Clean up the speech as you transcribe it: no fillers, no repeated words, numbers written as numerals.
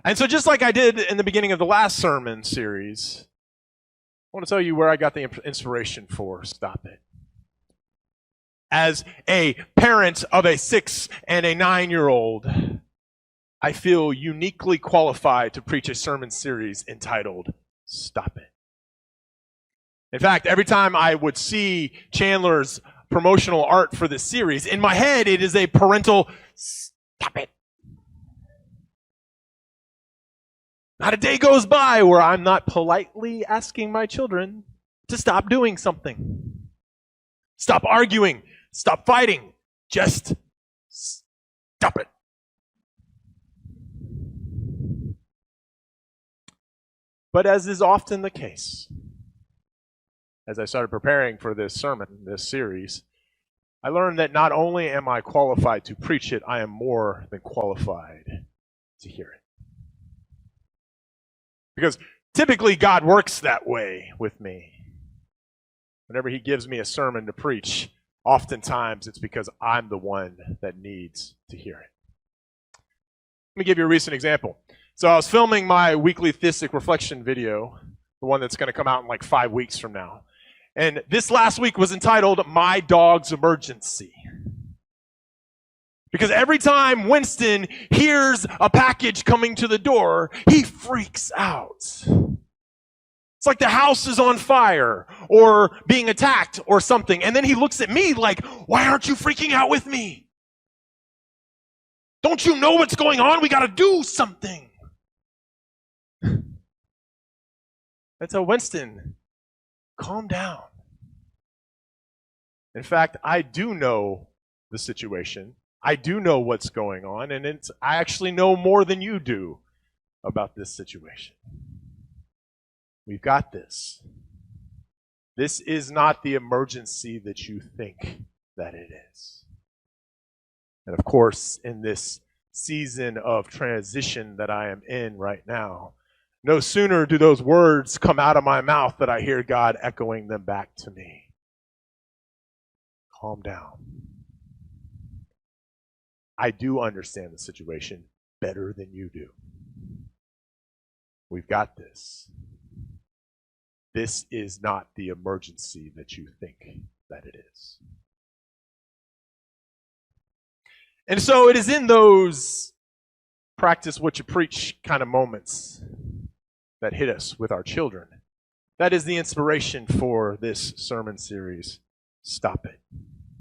And so just like I did in the beginning of the last sermon series, I want to tell you where I got the inspiration for Stop It. As a parent of a 6 and a 9-year-old, I feel uniquely qualified to preach a sermon series entitled Stop It. In fact, every time I would see Chandler's promotional art for this series, in my head it is a parental stop it. Not a day goes by where I'm not politely asking my children to stop doing something. Stop arguing. Stop fighting. Just stop it. But as is often the case, as I started preparing for this sermon, this series, I learned that not only am I qualified to preach it, I am more than qualified to hear it. Because typically God works that way with me. Whenever he gives me a sermon to preach, oftentimes it's because I'm the one that needs to hear it. Let me give you a recent example. So I was filming my weekly theistic reflection video, the one that's going to come out in like 5 weeks from now. And this last week was entitled, My Dog's Emergency. Because every time Winston hears a package coming to the door, he freaks out. It's like the house is on fire or being attacked or something. And then he looks at me like, why aren't you freaking out with me? Don't you know what's going on? We got to do something. I tell Winston, calm down. In fact, I do know the situation. I do know what's going on, and I actually know more than you do about this situation. We've got this. This is not the emergency that you think that it is. And of course, in this season of transition that I am in right now, no sooner do those words come out of my mouth that I hear God echoing them back to me. Calm down. I do understand the situation better than you do. We've got this. This is not the emergency that you think that it is. And so it is in those practice what you preach kind of moments that hit us with our children. That is the inspiration for this sermon series, Stop It.